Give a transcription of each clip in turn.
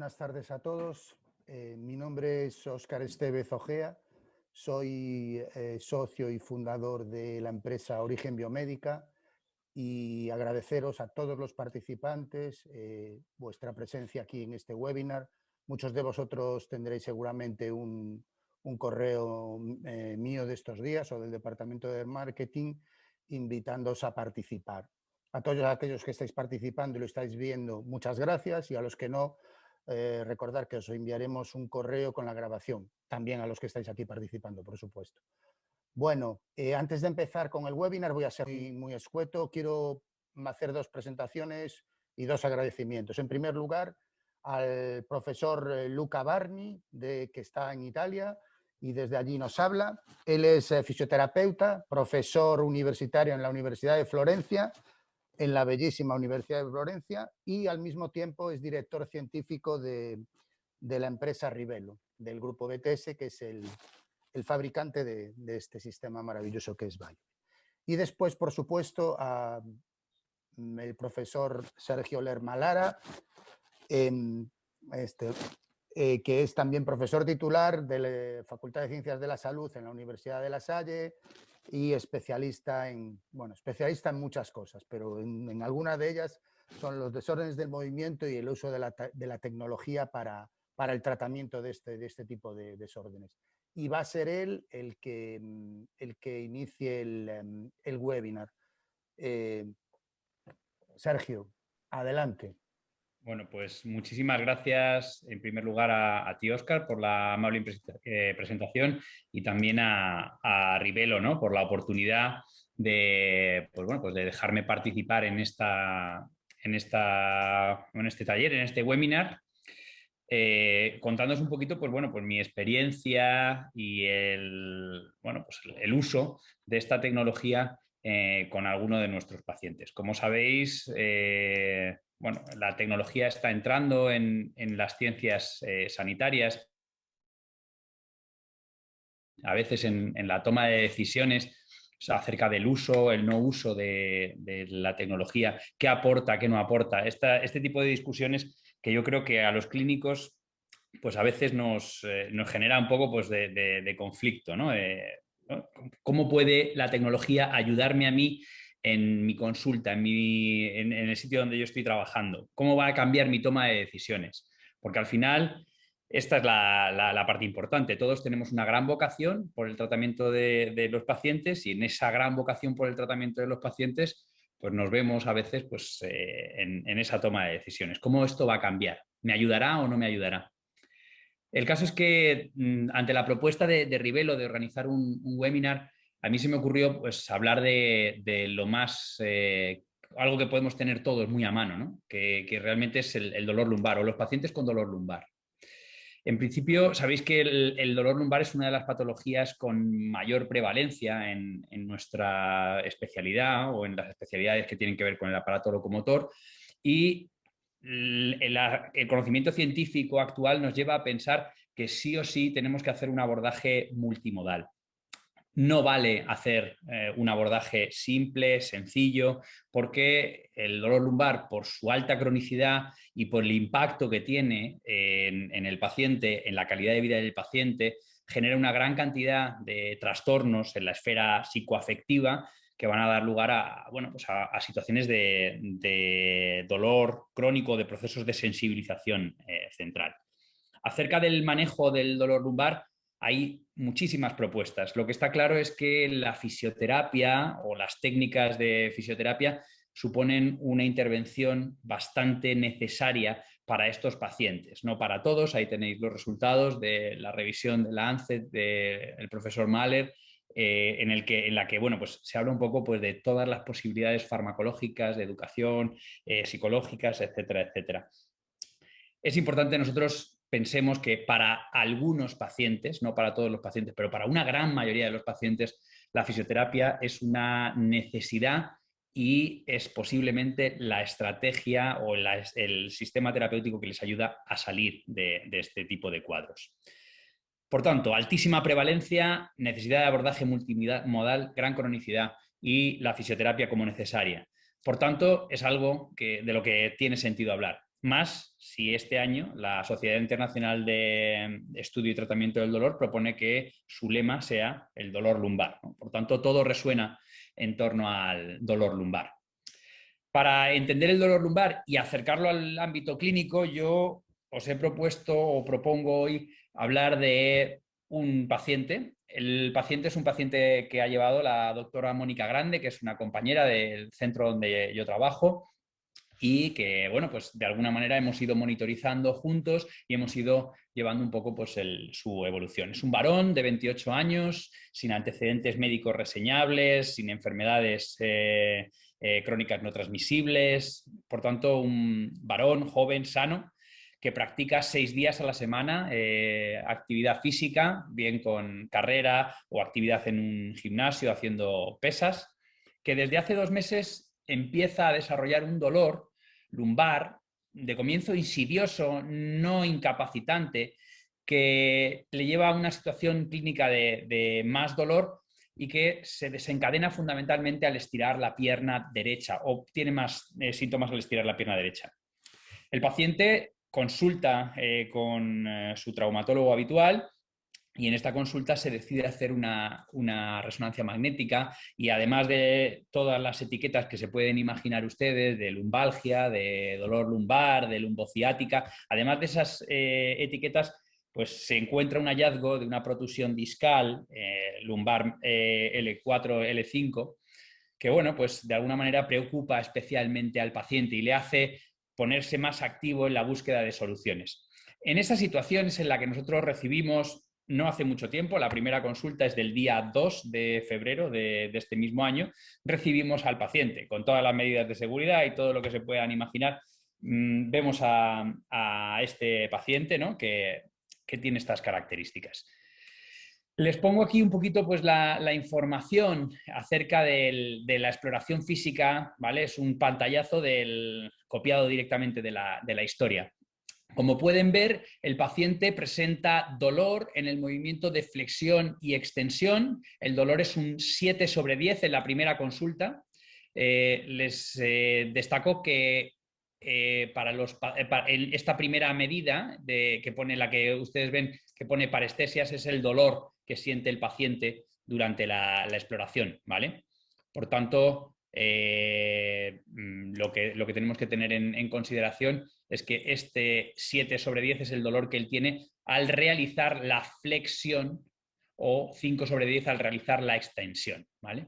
buenas tardes a todos. Mi nombre es Óscar Estevez Ojea, soy socio y fundador de la empresa Origen Biomédica y agradeceros a todos los participantes vuestra presencia aquí en este webinar. Muchos de vosotros tendréis seguramente un correo mío de estos días o del Departamento de Marketing invitándoos a participar. A todos aquellos que estáis participando y lo estáis viendo, muchas gracias, y a los que no, recordad que os enviaremos un correo con la grabación, también a los que estáis aquí participando, por supuesto. Bueno, antes de empezar con el webinar voy a ser muy escueto. Quiero hacer dos presentaciones y dos agradecimientos. En primer lugar, al profesor Luca Barni, que está en Italia y desde allí nos habla. Él es fisioterapeuta, profesor universitario en la Universidad de Florencia, en la bellísima Universidad de Florencia, y al mismo tiempo es director científico de la empresa Rivelo, del grupo BTS, que es el fabricante de este sistema maravilloso que es Bio. Y después, por supuesto, el profesor Sergio Lermalara, que es también profesor titular de la Facultad de Ciencias de la Salud en la Universidad de La Salle y especialista en muchas cosas, pero en algunas de ellas son los desórdenes del movimiento y el uso de la tecnología para el tratamiento de este tipo de desórdenes. Y va a ser él el que inicie el webinar. Sergio, adelante. Bueno, pues muchísimas gracias en primer lugar a ti, Óscar, por la amable presentación, y también a Rivelo, ¿no?, por la oportunidad de, de dejarme participar en este taller, en este webinar, contándoos un poquito pues mi experiencia y el uso de esta tecnología con alguno de nuestros pacientes. Como sabéis, la tecnología está entrando en las ciencias sanitarias, a veces en la toma de decisiones acerca del uso, el no uso de la tecnología, qué aporta, qué no aporta. Este tipo de discusiones que yo creo que a los clínicos pues a veces nos genera un poco pues, de conflicto, ¿no? ¿Cómo puede la tecnología ayudarme a mí en mi consulta, en el sitio donde yo estoy trabajando? ¿Cómo va a cambiar mi toma de decisiones? Porque al final esta es la parte importante. Todos tenemos una gran vocación por el tratamiento de los pacientes, y en esa gran vocación por el tratamiento de los pacientes pues nos vemos a veces pues, en esa toma de decisiones. ¿Cómo esto va a cambiar? ¿Me ayudará o no me ayudará? El caso es que ante la propuesta de Rivelo de organizar un webinar, a mí se me ocurrió pues, hablar de lo más, algo que podemos tener todos muy a mano, ¿no? que realmente es el dolor lumbar o los pacientes con dolor lumbar. En principio, sabéis que el dolor lumbar es una de las patologías con mayor prevalencia en nuestra especialidad o en las especialidades que tienen que ver con el aparato locomotor, y el conocimiento científico actual nos lleva a pensar que sí o sí tenemos que hacer un abordaje multimodal. No vale hacer un abordaje simple, sencillo, porque el dolor lumbar, por su alta cronicidad y por el impacto que tiene en el paciente, en la calidad de vida del paciente, genera una gran cantidad de trastornos en la esfera psicoafectiva que van a dar lugar a situaciones de dolor crónico, de procesos de sensibilización central. Acerca del manejo del dolor lumbar, hay muchísimas propuestas. Lo que está claro es que la fisioterapia o las técnicas de fisioterapia suponen una intervención bastante necesaria para estos pacientes. No para todos, ahí tenéis los resultados de la revisión de la ANCET del profesor Mahler, en la que se habla un poco pues, de todas las posibilidades farmacológicas, de educación, psicológicas, etcétera, etcétera. Es importante nosotros pensemos que para algunos pacientes, no para todos los pacientes, pero para una gran mayoría de los pacientes, la fisioterapia es una necesidad y es posiblemente la estrategia o el sistema terapéutico que les ayuda a salir de este tipo de cuadros. Por tanto, altísima prevalencia, necesidad de abordaje multimodal, gran cronicidad y la fisioterapia como necesaria. Por tanto, es algo de lo que tiene sentido hablar. más si este año la Sociedad Internacional de Estudio y Tratamiento del Dolor propone que su lema sea el dolor lumbar, ¿no? Por tanto, todo resuena en torno al dolor lumbar. Para entender el dolor lumbar y acercarlo al ámbito clínico, yo os he propuesto o propongo hoy hablar de un paciente. El paciente es un paciente que ha llevado la doctora Mónica Grande, que es una compañera del centro donde yo trabajo, y que, bueno, pues de alguna manera hemos ido monitorizando juntos y hemos ido llevando un poco pues su evolución. Es un varón de 28 años, sin antecedentes médicos reseñables, sin enfermedades crónicas no transmisibles, por tanto, un varón joven, sano, que practica 6 días a la semana actividad física, bien con carrera o actividad en un gimnasio haciendo pesas, que desde hace 2 meses empieza a desarrollar un dolor lumbar de comienzo insidioso, no incapacitante, que le lleva a una situación clínica de más dolor y que se desencadena fundamentalmente al estirar la pierna derecha o tiene más síntomas al estirar la pierna derecha. El paciente consulta con su traumatólogo habitual y en esta consulta se decide hacer una resonancia magnética y además de todas las etiquetas que se pueden imaginar ustedes, de lumbalgia, de dolor lumbar, de lumbociática, además de esas etiquetas, pues se encuentra un hallazgo de una protusión discal lumbar L4, L5, que bueno, pues de alguna manera preocupa especialmente al paciente y le hace ponerse más activo en la búsqueda de soluciones. En esa situación es en la que nosotros recibimos no hace mucho tiempo, la primera consulta es del día 2 de febrero de este mismo año, recibimos al paciente con todas las medidas de seguridad y todo lo que se puedan imaginar. Vemos a este paciente, ¿no? que tiene estas características. Les pongo aquí un poquito pues, la información acerca de la exploración física, ¿vale? Es un pantallazo copiado directamente de la historia. Como pueden ver, el paciente presenta dolor en el movimiento de flexión y extensión. El dolor es un 7/10 en la primera consulta. Les destaco que para esta primera medida que pone la que ustedes ven que pone parestesias es el dolor que siente el paciente durante la exploración, ¿vale? Por tanto, lo que tenemos que tener en consideración es que este 7/10 es el dolor que él tiene al realizar la flexión o 5/10 al realizar la extensión, ¿vale?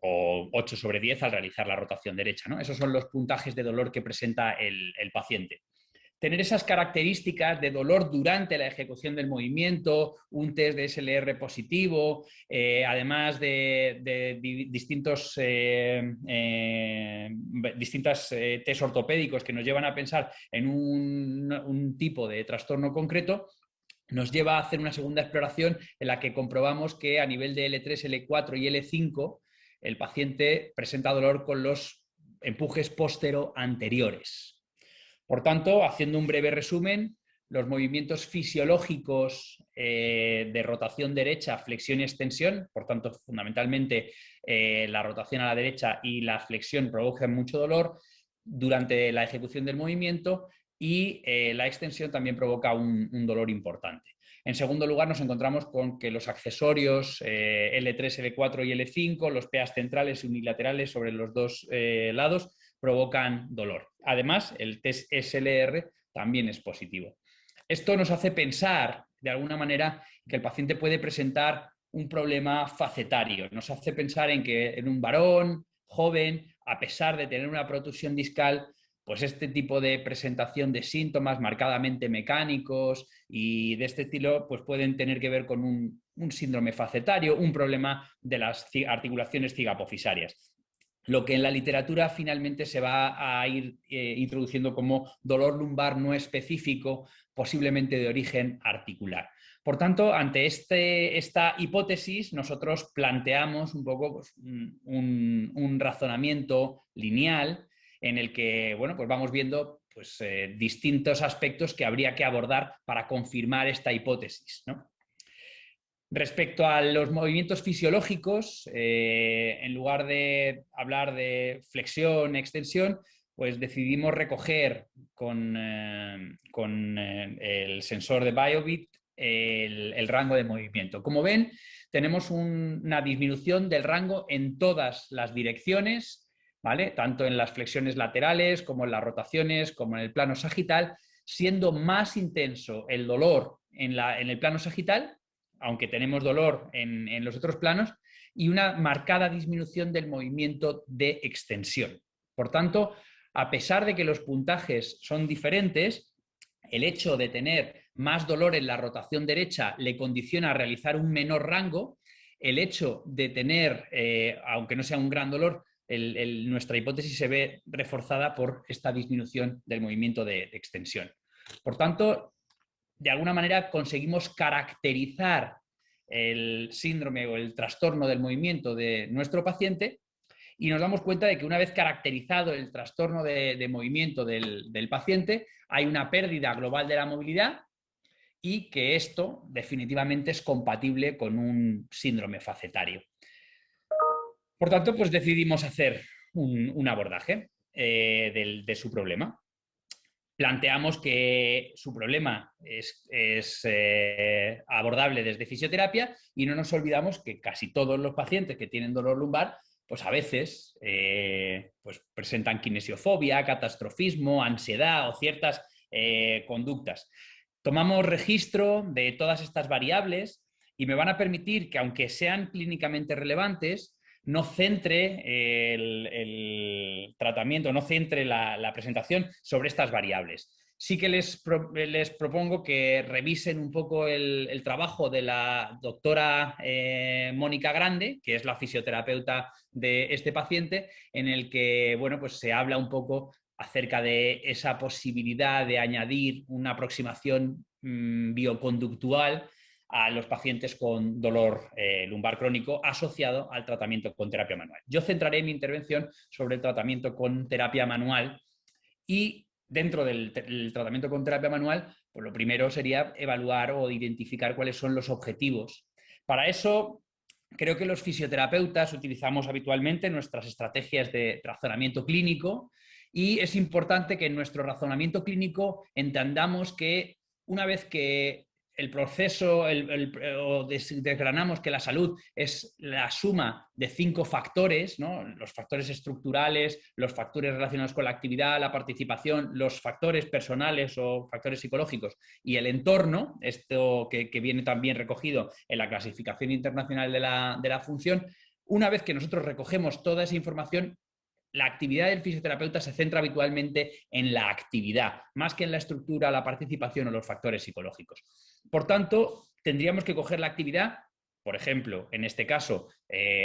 O 8/10 al realizar la rotación derecha, ¿no? Esos son los puntajes de dolor que presenta el paciente. Tener esas características de dolor durante la ejecución del movimiento, un test de SLR positivo, además de distintos test ortopédicos que nos llevan a pensar en un tipo de trastorno concreto, nos lleva a hacer una segunda exploración en la que comprobamos que a nivel de L3, L4 y L5 el paciente presenta dolor con los empujes postero-anteriores. Por tanto, haciendo un breve resumen, los movimientos fisiológicos de rotación derecha, flexión y extensión, por tanto, fundamentalmente la rotación a la derecha y la flexión provocan mucho dolor durante la ejecución del movimiento y la extensión también provoca un dolor importante. En segundo lugar, nos encontramos con que los accesorios L3, L4 y L5, los PEAs centrales y unilaterales sobre los dos lados, provocan dolor. Además, el test SLR también es positivo. Esto nos hace pensar, de alguna manera, que el paciente puede presentar un problema facetario. Nos hace pensar en que en un varón joven, a pesar de tener una protusión discal, pues este tipo de presentación de síntomas marcadamente mecánicos y de este estilo pues pueden tener que ver con un síndrome facetario, un problema de las articulaciones cigapofisarias. Lo que en la literatura finalmente se va a ir introduciendo como dolor lumbar no específico, posiblemente de origen articular. Por tanto, ante esta hipótesis, nosotros planteamos un poco pues, un razonamiento lineal en el que bueno, pues vamos viendo pues, distintos aspectos que habría que abordar para confirmar esta hipótesis, ¿no? Respecto a los movimientos fisiológicos, en lugar de hablar de flexión, extensión, pues decidimos recoger con el sensor de Biobeat el rango de movimiento. Como ven, tenemos una disminución del rango en todas las direcciones, ¿vale? Tanto en las flexiones laterales como en las rotaciones, como en el plano sagital, siendo más intenso el dolor en el plano sagital, aunque tenemos dolor en los otros planos, y una marcada disminución del movimiento de extensión. Por tanto, a pesar de que los puntajes son diferentes, el hecho de tener más dolor en la rotación derecha le condiciona a realizar un menor rango. El hecho de tener, aunque no sea un gran dolor, nuestra hipótesis se ve reforzada por esta disminución del movimiento de extensión. Por tanto, de alguna manera conseguimos caracterizar el síndrome o el trastorno del movimiento de nuestro paciente y nos damos cuenta de que una vez caracterizado el trastorno de movimiento del paciente, hay una pérdida global de la movilidad y que esto definitivamente es compatible con un síndrome facetario. Por tanto, pues decidimos hacer un abordaje de su problema. Planteamos que su problema es abordable desde fisioterapia y no nos olvidamos que casi todos los pacientes que tienen dolor lumbar pues a veces pues presentan kinesiofobia, catastrofismo, ansiedad o ciertas conductas. Tomamos registro de todas estas variables y me van a permitir que, aunque sean clínicamente relevantes, no centre el tratamiento, no centre la presentación sobre estas variables. Sí que les propongo que revisen un poco el trabajo de la doctora Mónica Grande, que es la fisioterapeuta de este paciente, en el que, bueno, pues se habla un poco acerca de esa posibilidad de añadir una aproximación bioconductual a los pacientes con dolor lumbar crónico asociado al tratamiento con terapia manual. Yo centraré mi intervención sobre el tratamiento con terapia manual y dentro del tratamiento con terapia manual, pues lo primero sería evaluar o identificar cuáles son los objetivos. Para eso, creo que los fisioterapeutas utilizamos habitualmente nuestras estrategias de razonamiento clínico y es importante que en nuestro razonamiento clínico entendamos que una vez que el proceso o desgranamos que la salud es la suma de 5 factores, ¿no? Los factores estructurales, los factores relacionados con la actividad, la participación, los factores personales o factores psicológicos y el entorno, esto que viene también recogido en la clasificación internacional de la función. Una vez que nosotros recogemos toda esa información, la actividad del fisioterapeuta se centra habitualmente en la actividad, más que en la estructura, la participación o los factores psicológicos. Por tanto, tendríamos que coger la actividad, por ejemplo, en este caso,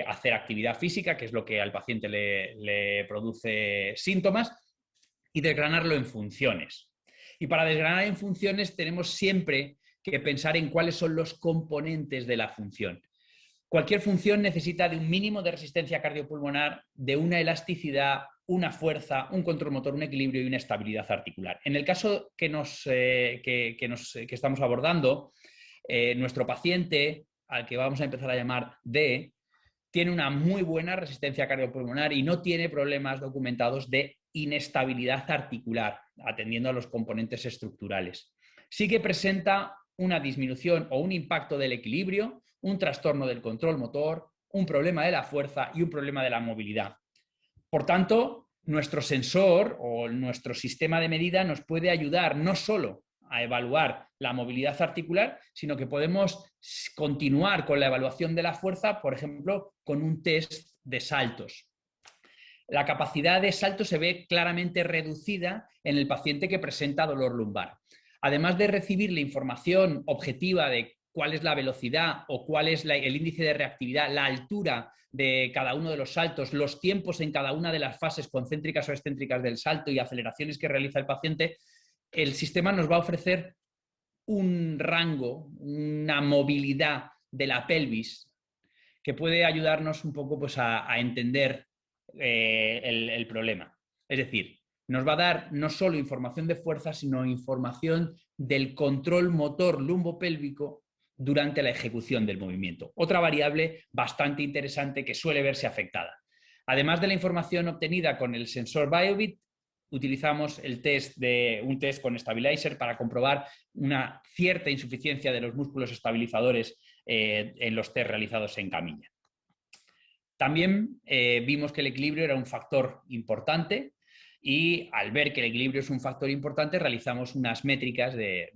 hacer actividad física, que es lo que al paciente le produce síntomas, y desgranarlo en funciones. Y para desgranar en funciones tenemos siempre que pensar en cuáles son los componentes de la función. Cualquier función necesita de un mínimo de resistencia cardiopulmonar, de una elasticidad, una fuerza, un control motor, un equilibrio y una estabilidad articular. En el caso que estamos abordando, nuestro paciente, al que vamos a empezar a llamar D, tiene una muy buena resistencia cardiopulmonar y no tiene problemas documentados de inestabilidad articular, atendiendo a los componentes estructurales. Sí que presenta una disminución o un impacto del equilibrio, un trastorno del control motor, un problema de la fuerza y un problema de la movilidad. Por tanto, nuestro sensor o nuestro sistema de medida nos puede ayudar no solo a evaluar la movilidad articular, sino que podemos continuar con la evaluación de la fuerza, por ejemplo, con un test de saltos. La capacidad de salto se ve claramente reducida en el paciente que presenta dolor lumbar. Además de recibir la información objetiva de cuál es la velocidad o cuál es el índice de reactividad, la altura de cada uno de los saltos, los tiempos en cada una de las fases concéntricas o excéntricas del salto y aceleraciones que realiza el paciente, el sistema nos va a ofrecer un rango, una movilidad de la pelvis que puede ayudarnos un poco pues, a entender el problema. Es decir, nos va a dar no solo información de fuerza, sino información del control motor lumbopélvico durante la ejecución del movimiento. Otra variable bastante interesante que suele verse afectada. Además de la información obtenida con el sensor Biobeat, utilizamos un test con Stabilizer para comprobar una cierta insuficiencia de los músculos estabilizadores en los test realizados en camilla. También vimos que el equilibrio era un factor importante y al ver que el equilibrio es un factor importante realizamos unas métricas de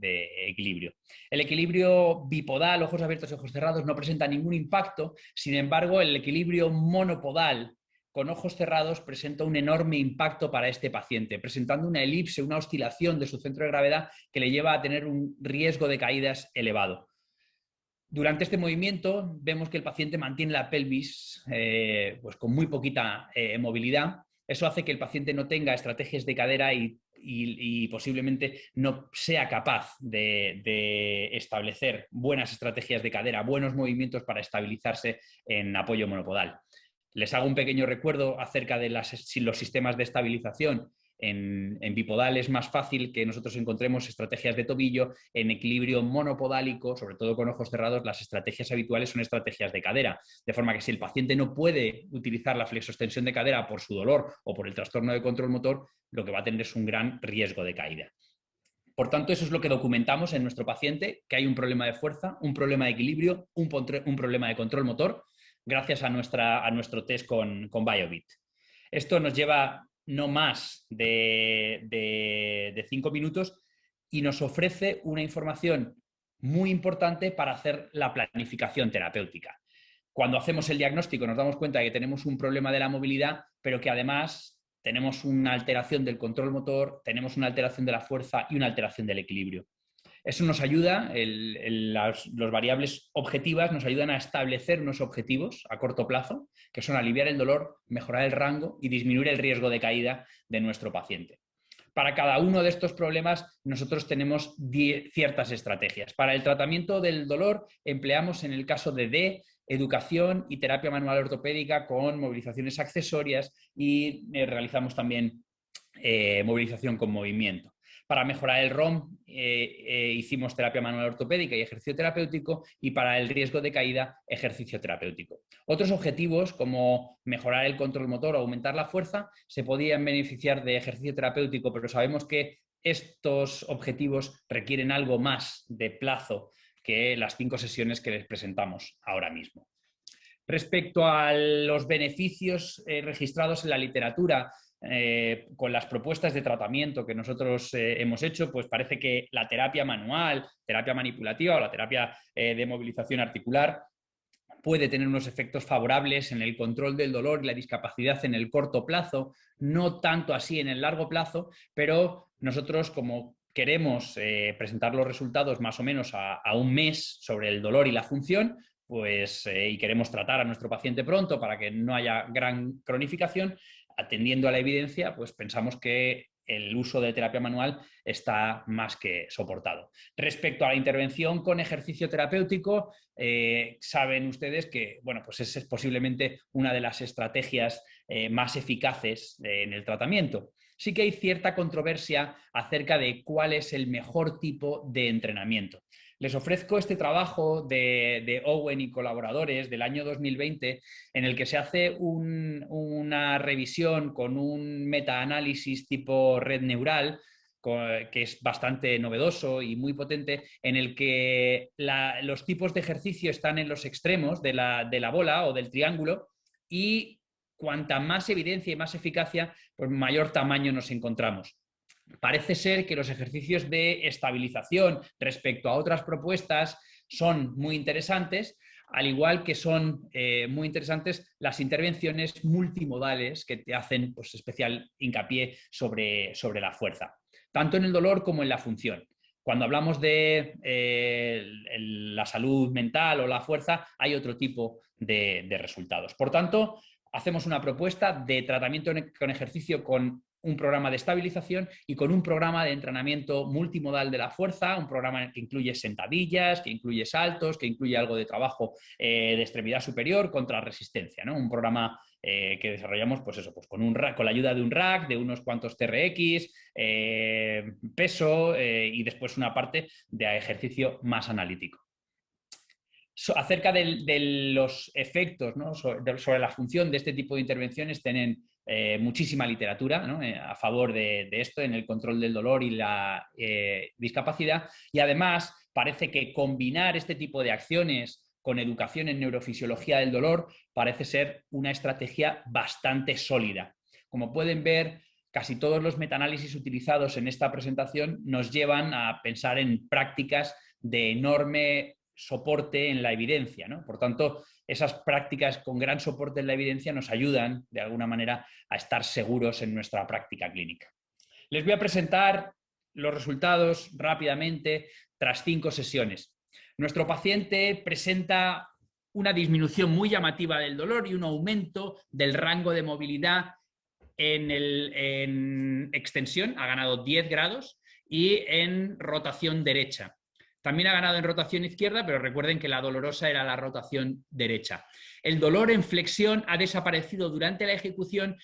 equilibrio. El equilibrio bipodal, ojos abiertos y ojos cerrados, no presenta ningún impacto, sin embargo el equilibrio monopodal con ojos cerrados presenta un enorme impacto para este paciente, presentando una elipse, una oscilación de su centro de gravedad que le lleva a tener un riesgo de caídas elevado. Durante este movimiento vemos que el paciente mantiene la pelvis pues con muy poquita movilidad. Eso hace que el paciente no tenga estrategias de cadera y posiblemente no sea capaz de establecer buenas estrategias de cadera, buenos movimientos para estabilizarse en apoyo monopodal. Les hago un pequeño recuerdo acerca de los sistemas de estabilización. En bipodal es más fácil que nosotros encontremos estrategias de tobillo. En equilibrio monopodálico, sobre todo con ojos cerrados, las estrategias habituales son estrategias de cadera, de forma que si el paciente no puede utilizar la flexoextensión de cadera por su dolor o por el trastorno de control motor, lo que va a tener es un gran riesgo de caída. Por tanto, eso es lo que documentamos en nuestro paciente, que hay un problema de fuerza, un problema de equilibrio, un problema de control motor, gracias a nuestro test con BioBit. Esto nos lleva no más de 5 minutos y nos ofrece una información muy importante para hacer la planificación terapéutica. Cuando hacemos el diagnóstico nos damos cuenta de que tenemos un problema de la movilidad, pero que además tenemos una alteración del control motor, tenemos una alteración de la fuerza y una alteración del equilibrio. Eso nos ayuda, los variables objetivas nos ayudan a establecer unos objetivos a corto plazo, que son aliviar el dolor, mejorar el rango y disminuir el riesgo de caída de nuestro paciente. Para cada uno de estos problemas nosotros tenemos ciertas estrategias. Para el tratamiento del dolor empleamos, en el caso de D, educación y terapia manual ortopédica con movilizaciones accesorias y realizamos también movilización con movimiento. Para mejorar el ROM hicimos terapia manual ortopédica y ejercicio terapéutico, y para el riesgo de caída, ejercicio terapéutico. Otros objetivos, como mejorar el control motor o aumentar la fuerza, se podían beneficiar de ejercicio terapéutico, pero sabemos que estos objetivos requieren algo más de plazo que las 5 sesiones que les presentamos ahora mismo. Respecto a los beneficios registrados en la literatura, con las propuestas de tratamiento que nosotros hemos hecho, pues parece que la terapia manual, terapia manipulativa o la terapia de movilización articular puede tener unos efectos favorables en el control del dolor y la discapacidad en el corto plazo, no tanto así en el largo plazo, pero nosotros, como queremos presentar los resultados más o menos a un mes sobre el dolor y la función, pues, y queremos tratar a nuestro paciente pronto para que no haya gran cronificación, atendiendo a la evidencia, pues pensamos que el uso de terapia manual está más que soportado. Respecto a la intervención con ejercicio terapéutico, saben ustedes que, bueno, pues esa es posiblemente una de las estrategias más eficaces en el tratamiento. Sí que hay cierta controversia acerca de cuál es el mejor tipo de entrenamiento. Les ofrezco este trabajo de Owen y colaboradores del año 2020, en el que se hace una revisión con un metaanálisis tipo red neural, que es bastante novedoso y muy potente, en el que los tipos de ejercicio están en los extremos de la bola o del triángulo, y cuanta más evidencia y más eficacia, pues mayor tamaño nos encontramos. Parece ser que los ejercicios de estabilización respecto a otras propuestas son muy interesantes, al igual que son muy interesantes las intervenciones multimodales que te hacen, pues, especial hincapié sobre la fuerza, tanto en el dolor como en la función. Cuando hablamos de la salud mental o la fuerza, hay otro tipo de resultados. Por tanto, hacemos una propuesta de tratamiento con ejercicio con un programa de estabilización y con un programa de entrenamiento multimodal de la fuerza, un programa que incluye sentadillas, que incluye saltos, que incluye algo de trabajo de extremidad superior contra resistencia, ¿no? Un programa que desarrollamos, pues eso, pues con la ayuda de un rack, de unos cuantos TRX, peso y después una parte de ejercicio más analítico. Acerca de los efectos, ¿no?, sobre la función de este tipo de intervenciones, tienen muchísima literatura, ¿no? A favor de esto, en el control del dolor y la discapacidad, y además parece que combinar este tipo de acciones con educación en neurofisiología del dolor parece ser una estrategia bastante sólida. Como pueden ver, casi todos los metaanálisis utilizados en esta presentación nos llevan a pensar en prácticas de enorme soporte en la evidencia, ¿no? Por tanto, esas prácticas con gran soporte en la evidencia nos ayudan, de alguna manera, a estar seguros en nuestra práctica clínica. Les voy a presentar los resultados rápidamente tras 5 sesiones. Nuestro paciente presenta una disminución muy llamativa del dolor y un aumento del rango de movilidad en extensión, ha ganado 10 grados, y en rotación derecha. También ha ganado en rotación izquierda, pero recuerden que la dolorosa era la rotación derecha. El dolor en flexión ha desaparecido durante la ejecución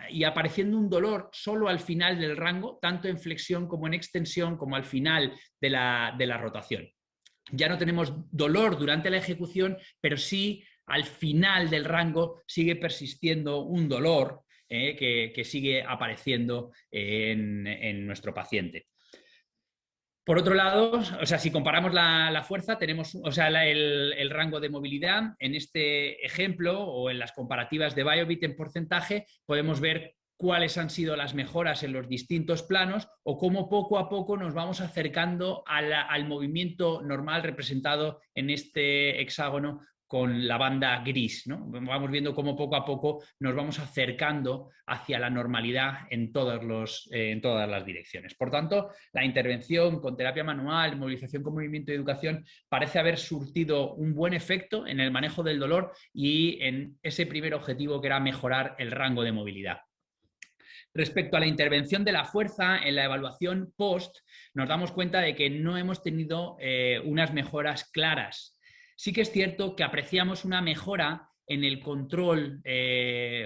y apareciendo un dolor solo al final del rango, tanto en flexión como en extensión, como al final de la rotación. Ya no tenemos dolor durante la ejecución, pero sí al final del rango sigue persistiendo un dolor que sigue apareciendo en nuestro paciente. Por otro lado, o sea, si comparamos la fuerza, tenemos, o sea, el rango de movilidad. En este ejemplo o en las comparativas de Biobit en porcentaje, podemos ver cuáles han sido las mejoras en los distintos planos o cómo poco a poco nos vamos acercando al movimiento normal representado en este hexágono con la banda gris, ¿no? Vamos viendo cómo poco a poco nos vamos acercando hacia la normalidad en todas las direcciones. Por tanto, la intervención con terapia manual, movilización con movimiento y educación parece haber surtido un buen efecto en el manejo del dolor y en ese primer objetivo que era mejorar el rango de movilidad. Respecto a la intervención de la fuerza en la evaluación post, nos damos cuenta de que no hemos tenido unas mejoras claras. Sí que es cierto que apreciamos una mejora en el control,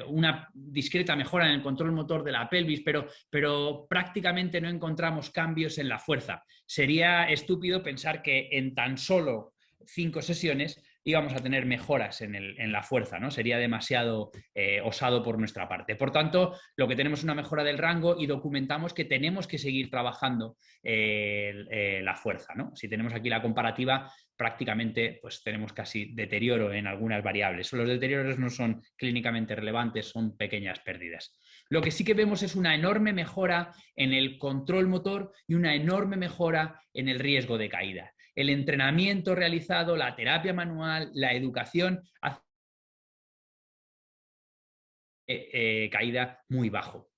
una discreta mejora en el control motor de la pelvis, pero prácticamente no encontramos cambios en la fuerza. Sería estúpido pensar que en tan solo 5 sesiones íbamos a tener mejoras en la fuerza, ¿no? Sería demasiado osado por nuestra parte. Por tanto, lo que tenemos es una mejora del rango y documentamos que tenemos que seguir trabajando la fuerza, ¿no? Si tenemos aquí la comparativa, prácticamente pues tenemos casi deterioro en algunas variables. Los deterioros no son clínicamente relevantes, son pequeñas pérdidas. Lo que sí que vemos es una enorme mejora en el control motor y una enorme mejora en el riesgo de caída. El entrenamiento realizado, la terapia manual, la educación hace caída muy bajo.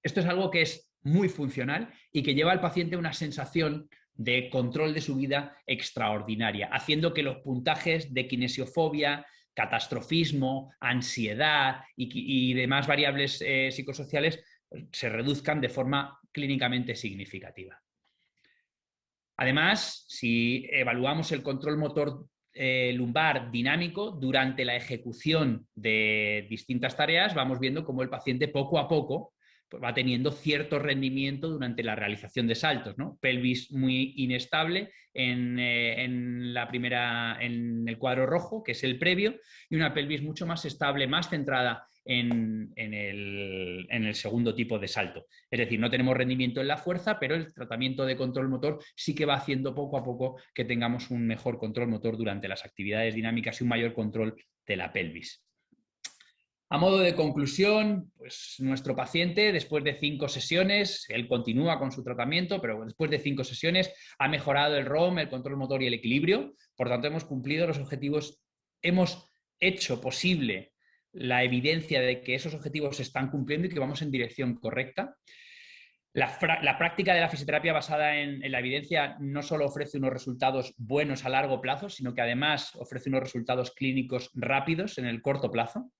Esto es algo que es muy funcional y que lleva al paciente una sensación de control de su vida extraordinaria, haciendo que los puntajes de kinesiofobia, catastrofismo, ansiedad y demás variables psicosociales se reduzcan de forma clínicamente significativa. Además, si evaluamos el control motor lumbar dinámico durante la ejecución de distintas tareas, vamos viendo cómo el paciente poco a poco va teniendo cierto rendimiento durante la realización de saltos, ¿no? Pelvis muy inestable en el cuadro rojo, que es el previo, y una pelvis mucho más estable, más centrada en el segundo tipo de salto. Es decir, no tenemos rendimiento en la fuerza, pero el tratamiento de control motor sí que va haciendo poco a poco que tengamos un mejor control motor durante las actividades dinámicas y un mayor control de la pelvis. A modo de conclusión, pues nuestro paciente, después de 5 sesiones, él continúa con su tratamiento, pero después de 5 sesiones ha mejorado el ROM, el control motor y el equilibrio. Por tanto, hemos cumplido los objetivos, hemos hecho posible la evidencia de que esos objetivos se están cumpliendo y que vamos en dirección correcta. La práctica de la fisioterapia basada en la evidencia no solo ofrece unos resultados buenos a largo plazo, sino que además ofrece unos resultados clínicos rápidos en el corto plazo.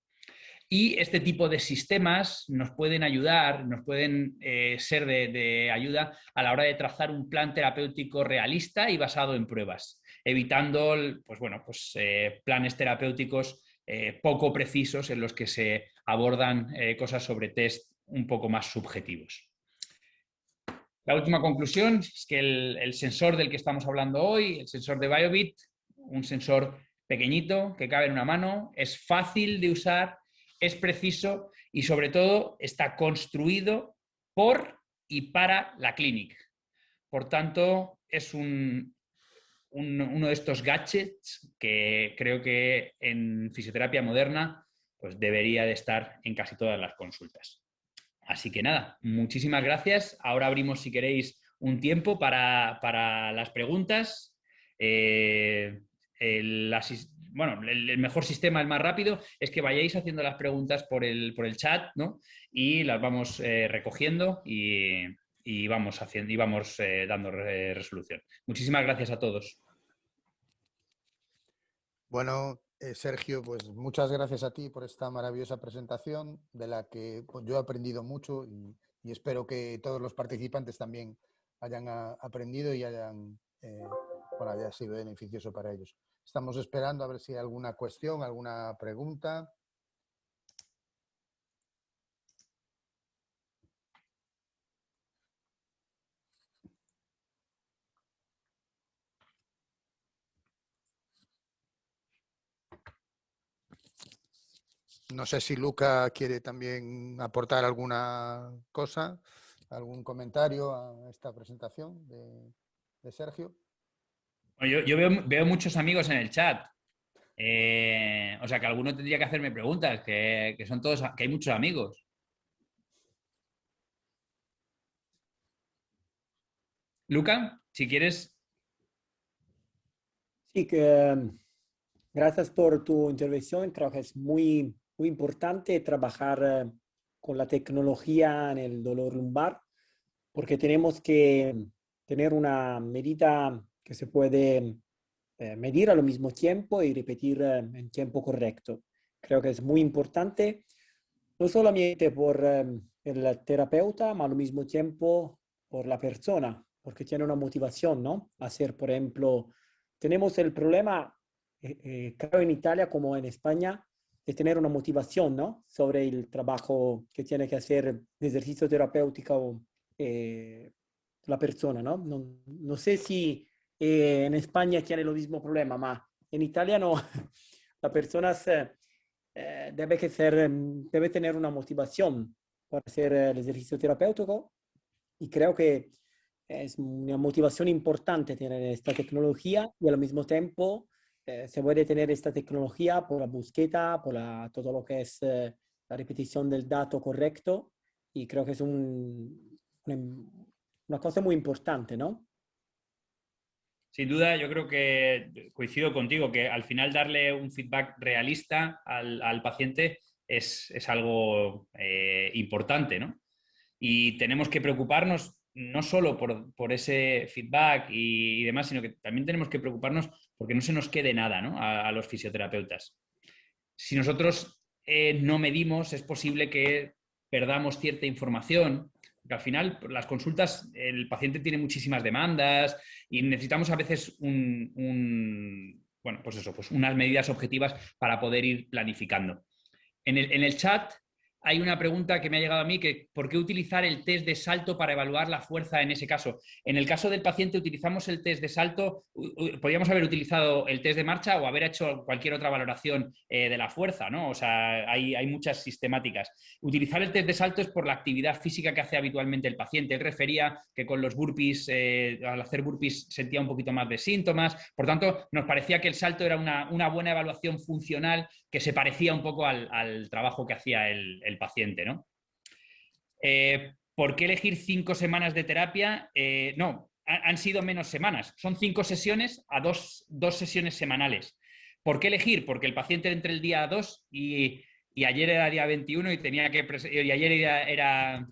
Y este tipo de sistemas nos pueden ayudar, nos pueden ser de ayuda a la hora de trazar un plan terapéutico realista y basado en pruebas, evitando planes terapéuticos poco precisos en los que se abordan cosas sobre test un poco más subjetivos. La última conclusión es que el sensor del que estamos hablando hoy, el sensor de Biobit, un sensor pequeñito que cabe en una mano, es fácil de usar es preciso y sobre todo está construido por y para la clínica. Por tanto, es uno de estos gadgets que creo que en fisioterapia moderna pues debería de estar en casi todas las consultas. Así que nada, muchísimas gracias. Ahora abrimos, si queréis, un tiempo para las preguntas. El mejor sistema, el más rápido, es que vayáis haciendo las preguntas por el chat, ¿no? Y las vamos recogiendo y vamos haciendo y vamos dando resolución. Muchísimas gracias a todos. Bueno, Sergio, pues muchas gracias a ti por esta maravillosa presentación de la que pues, yo he aprendido mucho y espero que todos los participantes también hayan aprendido y haya sido beneficioso para ellos. Estamos esperando a ver si hay alguna cuestión, alguna pregunta. No sé si Luca quiere también aportar alguna cosa, algún comentario a esta presentación de Sergio. Yo veo muchos amigos en el chat. O sea que alguno tendría que hacerme preguntas, que son todos, que hay muchos amigos. Luca, si quieres. Sí, que gracias por tu intervención. Creo que es muy importante trabajar con la tecnología en el dolor lumbar, porque tenemos que tener una medida que se puede medir al mismo tiempo y repetir en tiempo correcto. Creo que es muy importante, no solamente por el terapeuta, pero al mismo tiempo por la persona, porque tiene una motivación, ¿no? Hacer, por ejemplo, tenemos el problema, creo en Italia como en España, de tener una motivación, ¿no? Sobre el trabajo que tiene que hacer el ejercicio terapéutico la persona, ¿no? No sé si en España tiene lo mismo problema, pero en Italia no. La persona debe tener una motivación para hacer el ejercicio terapéutico y creo que es una motivación importante tener esta tecnología y al mismo tiempo se puede tener esta tecnología por la búsqueda, por todo lo que es la repetición del dato correcto y creo que es una cosa muy importante, ¿no? Sin duda, yo creo que coincido contigo, que al final darle un feedback realista al paciente es algo importante, ¿no? Y tenemos que preocuparnos no solo por ese feedback y demás, sino que también tenemos que preocuparnos porque no se nos quede nada, ¿no? a los fisioterapeutas. Si nosotros no medimos, es posible que perdamos cierta información, porque al final las consultas, el paciente tiene muchísimas demandas y necesitamos a veces unas medidas objetivas para poder ir planificando. En el chat hay una pregunta que me ha llegado a mí, que ¿por qué utilizar el test de salto para evaluar la fuerza en ese caso? En el caso del paciente utilizamos el test de salto, podríamos haber utilizado el test de marcha o haber hecho cualquier otra valoración de la fuerza, ¿no? O sea, hay muchas sistemáticas. Utilizar el test de salto es por la actividad física que hace habitualmente el paciente. Él refería que con los burpees, al hacer burpees sentía un poquito más de síntomas. Por tanto, nos parecía que el salto era una buena evaluación funcional que se parecía un poco al trabajo que hacía el paciente, ¿no? ¿Por qué elegir 5 semanas de terapia? No, han sido menos semanas. Son 5 sesiones a dos sesiones semanales. ¿Por qué elegir? Porque el paciente entre el día 2 y ayer era día 21 y ayer era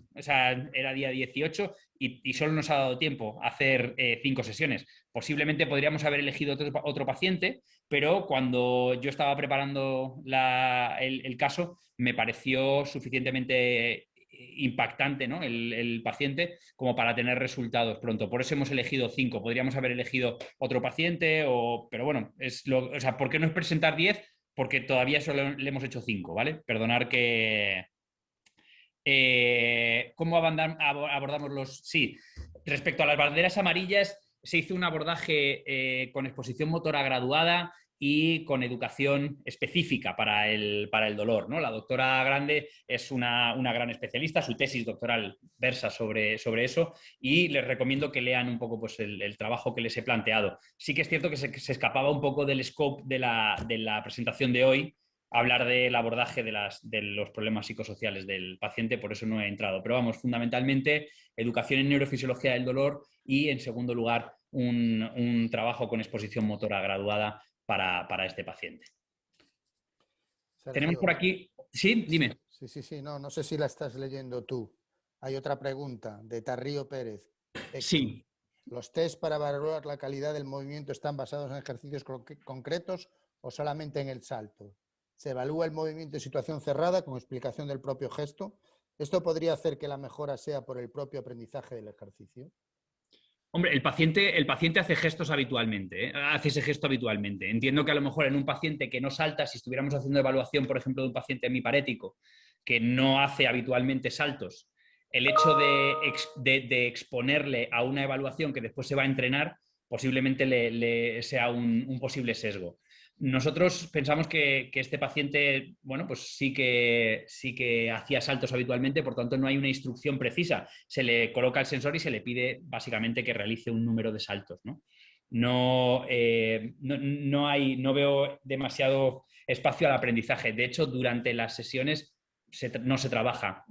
día 18 y solo nos ha dado tiempo a hacer 5 sesiones. Posiblemente podríamos haber elegido otro paciente, pero cuando yo estaba preparando el caso me pareció suficientemente impactante, ¿no? el paciente como para tener resultados pronto. Por eso hemos elegido 5. Podríamos haber elegido otro paciente, pero bueno, ¿por qué no es presentar 10? Porque todavía solo le hemos hecho 5, ¿vale? Perdonar que... ¿Cómo abordamos los...? Sí, respecto a las banderas amarillas, se hizo un abordaje con exposición motora graduada y con educación específica para el dolor, ¿no? La doctora Grande es una gran especialista, su tesis doctoral versa sobre eso y les recomiendo que lean un poco pues, el trabajo que les he planteado. Sí que es cierto que se escapaba un poco del scope de la presentación de hoy, hablar del abordaje de los problemas psicosociales del paciente, por eso no he entrado. Pero vamos, fundamentalmente, educación en neurofisiología del dolor y, en segundo lugar, un trabajo con exposición motora graduada para este paciente. Sergio, Tenemos por aquí... Sí, dime. Sí. No sé si la estás leyendo tú. Hay otra pregunta de Tarrío Pérez. Héctor, sí. ¿Los test para evaluar la calidad del movimiento están basados en ejercicios concretos o solamente en el salto? ¿Se evalúa el movimiento en situación cerrada con explicación del propio gesto? ¿Esto podría hacer que la mejora sea por el propio aprendizaje del ejercicio? Hombre, el paciente hace gestos habitualmente, ¿eh? Hace ese gesto habitualmente. Entiendo que a lo mejor en un paciente que no salta, si estuviéramos haciendo evaluación, por ejemplo, de un paciente hemiparético que no hace habitualmente saltos, el hecho de exponerle a una evaluación que después se va a entrenar, posiblemente le sea un posible sesgo. Nosotros pensamos que este paciente, bueno, pues sí que hacía saltos habitualmente, por tanto no hay una instrucción precisa. Se le coloca el sensor y se le pide básicamente que realice un número de saltos, ¿no? No veo demasiado espacio al aprendizaje. De hecho, durante las sesiones no se trabaja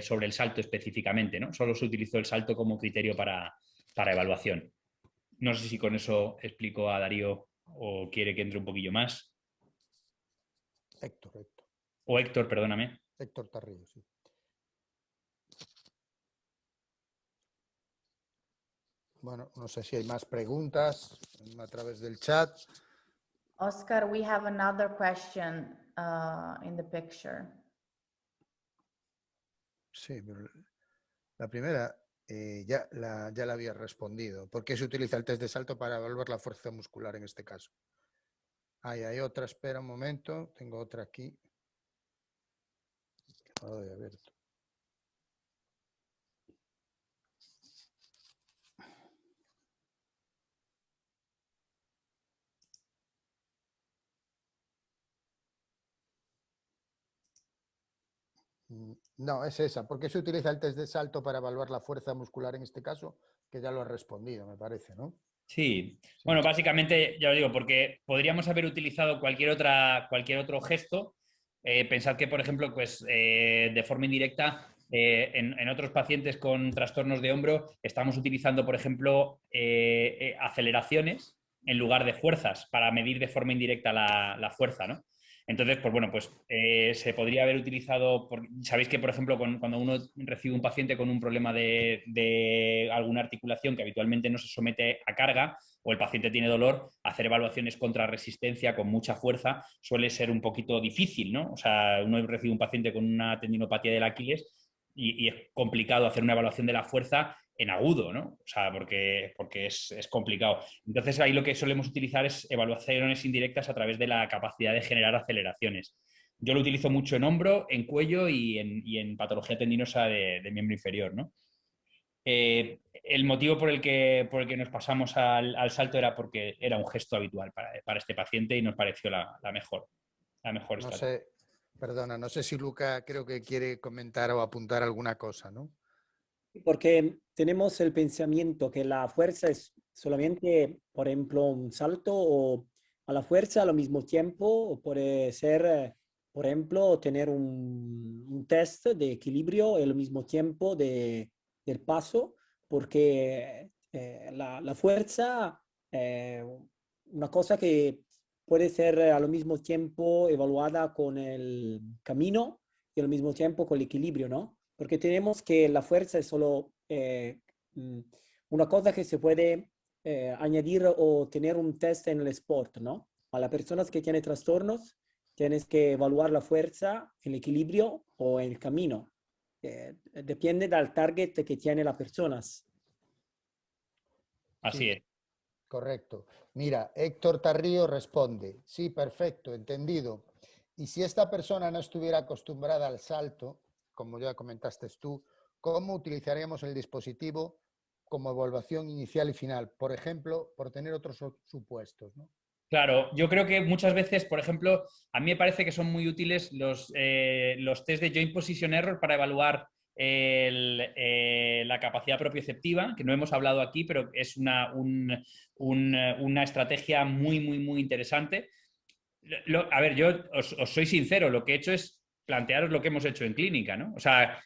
sobre el salto específicamente, ¿no? Solo se utilizó el salto como criterio para evaluación. No sé si con eso explico a Darío o quiere que entre un poquillo más. Héctor. O Héctor, perdóname. Héctor Tarrío, sí. Bueno, no sé si hay más preguntas a través del chat. Oscar, we have another question in the picture. Sí, pero la primera ya la había respondido. ¿Por qué se utiliza el test de salto para evaluar la fuerza muscular en este caso? Hay otra, espera un momento. Tengo otra aquí. Ay, a ver. No, es esa. ¿Por qué se utiliza el test de salto para evaluar la fuerza muscular en este caso? Que ya lo has respondido, me parece, ¿no? Sí. Bueno, básicamente, ya os digo, porque podríamos haber utilizado cualquier otro gesto. Pensad que, por ejemplo, pues, de forma indirecta, en otros pacientes con trastornos de hombro, estamos utilizando, por ejemplo, aceleraciones en lugar de fuerzas para medir de forma indirecta la fuerza, ¿no? Entonces, pues bueno, pues se podría haber utilizado, sabéis que, por ejemplo, cuando uno recibe un paciente con un problema de alguna articulación que habitualmente no se somete a carga o el paciente tiene dolor, hacer evaluaciones contra resistencia con mucha fuerza suele ser un poquito difícil, ¿no? O sea, uno recibe un paciente con una tendinopatía del Aquiles y es complicado hacer una evaluación de la fuerza en agudo, ¿no? O sea, porque es complicado. Entonces ahí lo que solemos utilizar es evaluaciones indirectas a través de la capacidad de generar aceleraciones. Yo lo utilizo mucho en hombro, en cuello y en patología tendinosa de miembro inferior, ¿no? El motivo por el que nos pasamos al salto era porque era un gesto habitual para este paciente y nos pareció la mejor No estrategia. sé, perdona, no sé si Luca creo que quiere comentar o apuntar alguna cosa, ¿no? Porque tenemos el pensamiento que la fuerza es solamente, por ejemplo, un salto o a la fuerza al mismo tiempo, o puede ser, por ejemplo, tener un test de equilibrio al mismo tiempo del paso, porque la fuerza, una cosa que puede ser al mismo tiempo evaluada con el camino y al mismo tiempo con el equilibrio, ¿no? Porque tenemos que la fuerza es solo una cosa que se puede añadir o tener un test en el sport, ¿no? A las personas que tienen trastornos, tienes que evaluar la fuerza, el equilibrio o el camino. Depende del target que tiene las personas. Así Sí, es. correcto. Mira, Héctor Tarrío responde, sí, perfecto, entendido. Y si esta persona no estuviera acostumbrada al salto, como ya comentaste tú, ¿cómo utilizaríamos el dispositivo como evaluación inicial y final? Por ejemplo, por tener otros supuestos, ¿no? Claro, yo creo que muchas veces, por ejemplo, a mí me parece que son muy útiles los test de Joint Position Error para evaluar la capacidad propioceptiva, que no hemos hablado aquí, pero es una estrategia muy, muy, muy interesante. A ver, yo os soy sincero, lo que he hecho es plantearos lo que hemos hecho en clínica, ¿no? O sea,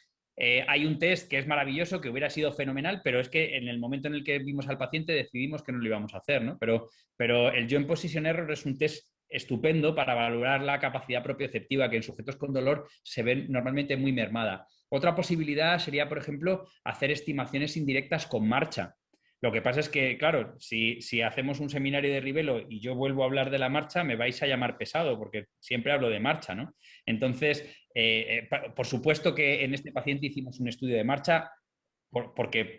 hay un test que es maravilloso, que hubiera sido fenomenal, pero es que en el momento en el que vimos al paciente decidimos que no lo íbamos a hacer, ¿no? Pero el Joint Position Error es un test estupendo para valorar la capacidad propioceptiva, que en sujetos con dolor se ven normalmente muy mermada. Otra posibilidad sería, por ejemplo, hacer estimaciones indirectas con marcha. Lo que pasa es que, claro, si hacemos un seminario de Rivelo y yo vuelvo a hablar de la marcha, me vais a llamar pesado, porque siempre hablo de marcha, ¿no? Entonces, por supuesto que en este paciente hicimos un estudio de marcha, porque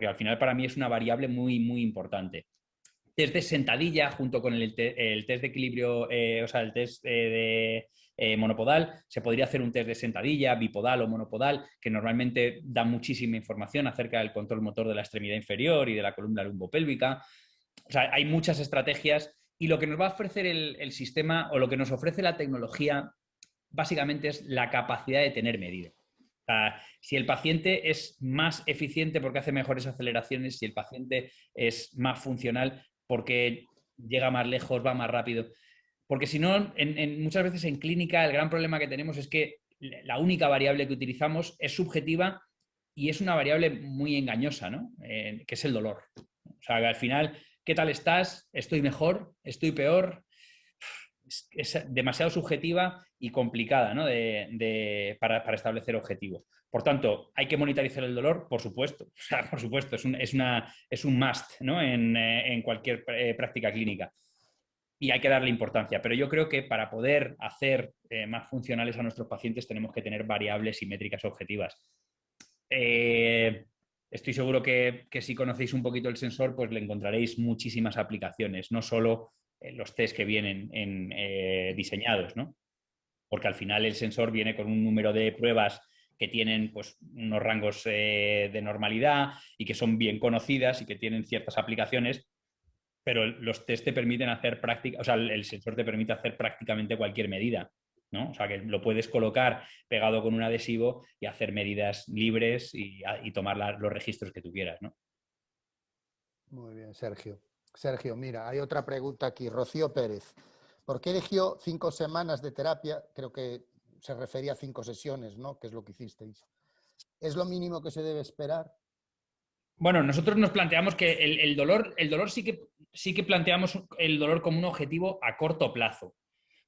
al final para mí es una variable muy, muy importante. Test de sentadilla junto con el test de equilibrio, o sea, el test de monopodal. Se podría hacer un test de sentadilla, bipodal o monopodal, que normalmente da muchísima información acerca del control motor de la extremidad inferior y de la columna lumbopélvica. O sea, hay muchas estrategias y lo que nos va a ofrecer el sistema o lo que nos ofrece la tecnología básicamente es la capacidad de tener medida. O sea, si el paciente es más eficiente porque hace mejores aceleraciones, si el paciente es más funcional porque llega más lejos, va más rápido. Porque si no, muchas veces en clínica el gran problema que tenemos es que la única variable que utilizamos es subjetiva y es una variable muy engañosa, ¿no? Que es el dolor. O sea, que al final, ¿qué tal estás? ¿Estoy mejor? ¿Estoy peor? Es demasiado subjetiva y complicada, ¿no? Para establecer objetivos. Por tanto, ¿hay que monitorizar el dolor? Por supuesto. O sea, por supuesto, es un must, ¿no? En cualquier práctica clínica. Y hay que darle importancia. Pero yo creo que para poder hacer más funcionales a nuestros pacientes tenemos que tener variables y métricas objetivas. Estoy seguro que si conocéis un poquito el sensor, pues le encontraréis muchísimas aplicaciones, no solo los test que vienen diseñados, ¿no? Porque al final el sensor viene con un número de pruebas que tienen pues, unos rangos de normalidad y que son bien conocidas y que tienen ciertas aplicaciones, pero los test te permiten hacer práctica, o sea, el sensor te permite hacer prácticamente cualquier medida, ¿no? O sea, que lo puedes colocar pegado con un adhesivo y hacer medidas libres y tomar los registros que tú quieras, ¿no? Muy bien, Sergio. Sergio, mira, hay otra pregunta aquí. Rocío Pérez. ¿Por qué eligió 5 semanas de terapia? Creo que se refería a 5 sesiones, ¿no? Que es lo que hicisteis. ¿Es lo mínimo que se debe esperar? Bueno, nosotros nos planteamos que el dolor sí que planteamos el dolor como un objetivo a corto plazo.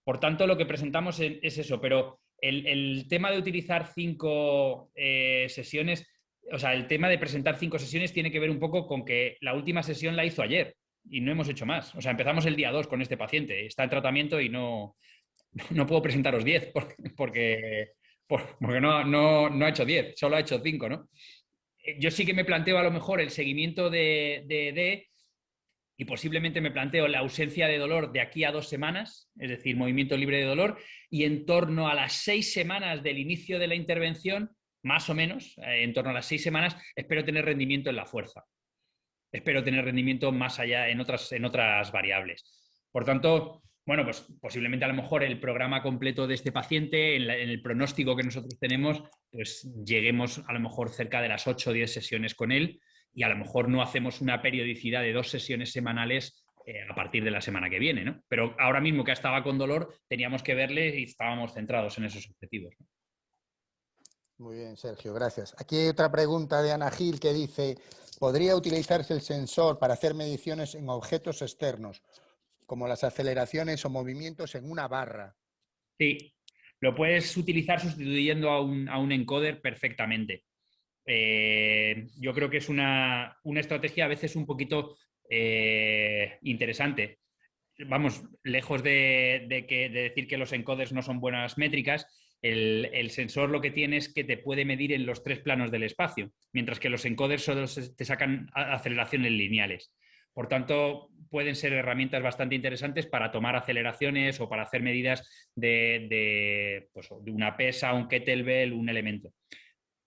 Por tanto, lo que presentamos es eso, pero el tema de utilizar 5 sesiones, o sea, el tema de presentar 5 sesiones tiene que ver un poco con que la última sesión la hizo ayer y no hemos hecho más. O sea, empezamos el día 2 con este paciente, está en tratamiento y no puedo presentaros 10 porque no ha hecho 10, solo ha hecho 5, ¿no? Yo sí que me planteo a lo mejor el seguimiento y posiblemente me planteo la ausencia de dolor de aquí a 2 semanas, es decir, movimiento libre de dolor, y en torno a las 6 semanas del inicio de la intervención, más o menos, en torno a las 6 semanas, espero tener rendimiento en la fuerza. Espero tener rendimiento más allá en otras variables. Por tanto, bueno, pues posiblemente a lo mejor el programa completo de este paciente, en el pronóstico que nosotros tenemos, pues lleguemos a lo mejor cerca de las 8 o 10 sesiones con él y a lo mejor no hacemos una periodicidad de 2 sesiones semanales a partir de la semana que viene, ¿no? Pero ahora mismo que estaba con dolor, teníamos que verle y estábamos centrados en esos objetivos, ¿no? Muy bien, Sergio, gracias. Aquí hay otra pregunta de Ana Gil que dice, ¿podría utilizarse el sensor para hacer mediciones en objetos externos, como las aceleraciones o movimientos en una barra? Sí, lo puedes utilizar sustituyendo a un encoder perfectamente. Yo creo que es una estrategia a veces un poquito interesante. Vamos, lejos de decir que los encoders no son buenas métricas, el sensor lo que tiene es que te puede medir en los 3 planos del espacio, mientras que los encoders solo te sacan aceleraciones lineales. Por tanto, pueden ser herramientas bastante interesantes para tomar aceleraciones o para hacer medidas de una pesa, un kettlebell, un elemento.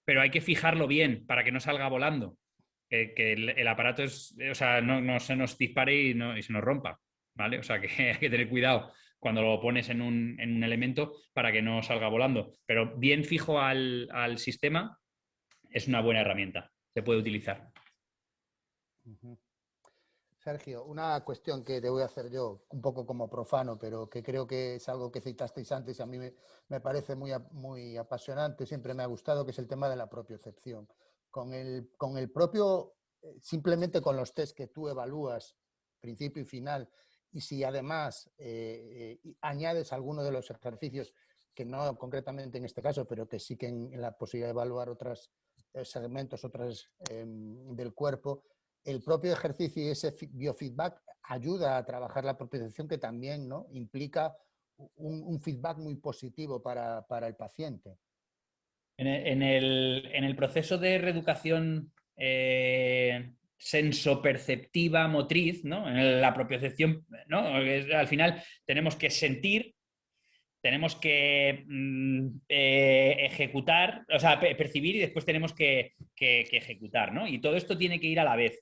Pero hay que fijarlo bien para que no salga volando, que el aparato no se nos dispare y se nos rompa. ¿vale? O sea que hay que tener cuidado cuando lo pones en un elemento para que no salga volando. Pero bien fijo al sistema es una buena herramienta, se puede utilizar. Sergio, una cuestión que te voy a hacer yo, un poco como profano, pero que creo que es algo que citasteis antes y a mí me parece muy apasionante, siempre me ha gustado, que es el tema de la propiocepción. Con el propio, simplemente con los test que tú evalúas, principio y final, y si además añades alguno de los ejercicios, que no concretamente en este caso, pero que sí que en la posibilidad de evaluar otros segmentos, otras del cuerpo, el propio ejercicio y ese biofeedback ayuda a trabajar la propiocepción, que también, ¿no?, implica un feedback muy positivo para el paciente. En el proceso de reeducación sensoperceptiva motriz, ¿no?, en la propiocepción, ¿no?, al final tenemos que sentir, tenemos que ejecutar, o sea, percibir, y después tenemos que ejecutar, ¿no? Y todo esto tiene que ir a la vez.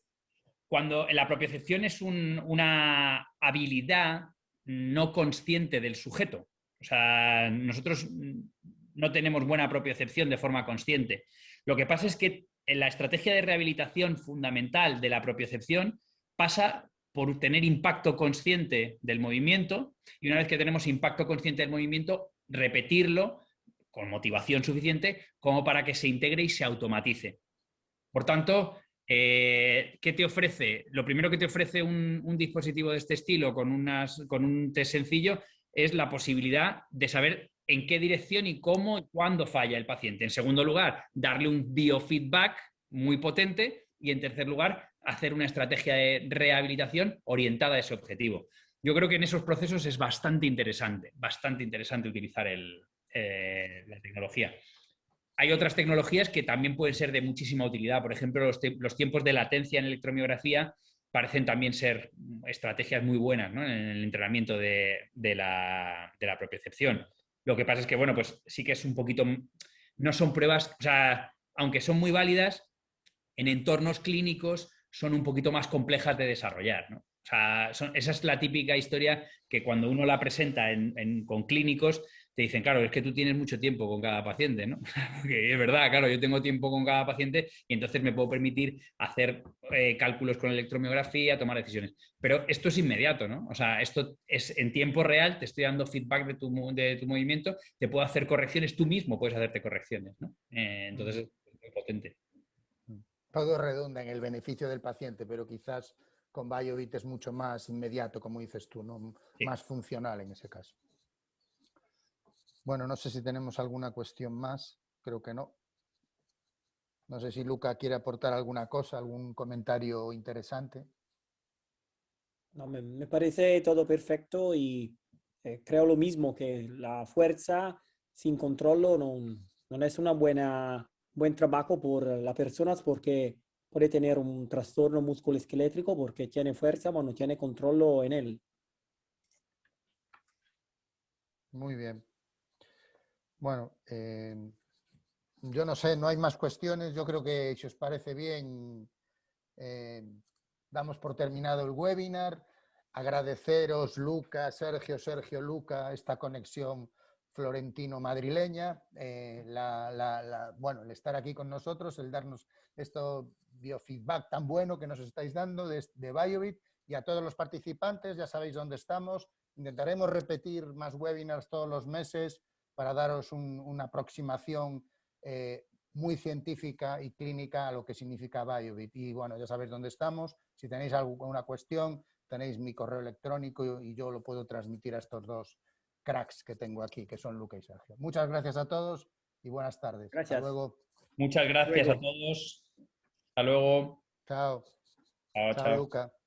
Cuando la propiocepción es una habilidad no consciente del sujeto. O sea, nosotros no tenemos buena propiocepción de forma consciente. Lo que pasa es que en la estrategia de rehabilitación fundamental de la propiocepción pasa por tener impacto consciente del movimiento, y una vez que tenemos impacto consciente del movimiento, repetirlo con motivación suficiente como para que se integre y se automatice. Por tanto, ¿qué te ofrece? Lo primero que te ofrece un dispositivo de este estilo con un test sencillo es la posibilidad de saber en qué dirección y cómo y cuándo falla el paciente. En segundo lugar, darle un biofeedback muy potente, y en tercer lugar, hacer una estrategia de rehabilitación orientada a ese objetivo. Yo creo que en esos procesos es bastante interesante utilizar la tecnología. Hay otras tecnologías que también pueden ser de muchísima utilidad. Por ejemplo, los tiempos de latencia en electromiografía parecen también ser estrategias muy buenas, ¿no?, en el entrenamiento de la propiocepción. Lo que pasa es que, bueno, pues sí que es un poquito... No son pruebas, o sea, aunque son muy válidas, en entornos clínicos son un poquito más complejas de desarrollar, ¿no? O sea, esa es la típica historia que cuando uno la presenta con clínicos, te dicen, claro, es que tú tienes mucho tiempo con cada paciente, ¿no? Porque es verdad, claro, yo tengo tiempo con cada paciente y entonces me puedo permitir hacer cálculos con electromiografía, tomar decisiones. Pero esto es inmediato, ¿no? O sea, esto es en tiempo real, te estoy dando feedback de tu movimiento, te puedo hacer correcciones, tú mismo puedes hacerte correcciones, ¿no? Entonces es muy potente. Todo redunda en el beneficio del paciente, pero quizás con BioBit es mucho más inmediato, como dices tú, ¿no?, Sí. más funcional en ese caso. Bueno, no sé si tenemos alguna cuestión más, creo que no. No sé si Luca quiere aportar alguna cosa, algún comentario interesante. No, me parece todo perfecto y creo lo mismo, que la fuerza sin control no es una buen trabajo por las personas, porque puede tener un trastorno musculoesquelético porque tiene fuerza, pero no tiene control en él. Muy bien. Bueno, yo no sé, no hay más cuestiones. Yo creo que, si os parece bien, damos por terminado el webinar. Agradeceros, Luca, Sergio, Luca, esta conexión florentino-madrileña, bueno, el estar aquí con nosotros, el darnos esto biofeedback tan bueno que nos estáis dando de BioBit, y a todos los participantes, ya sabéis dónde estamos. Intentaremos repetir más webinars todos los meses para daros una aproximación muy científica y clínica a lo que significa BioBit. Y bueno, ya sabéis dónde estamos. Si tenéis alguna cuestión, tenéis mi correo electrónico y yo lo puedo transmitir a estos dos cracks que tengo aquí, que son Luca y Sergio. Muchas gracias a todos y buenas tardes. Gracias. Hasta luego. Muchas gracias a todos. Hasta luego. Chao. Chao, Chao, chao. Luca.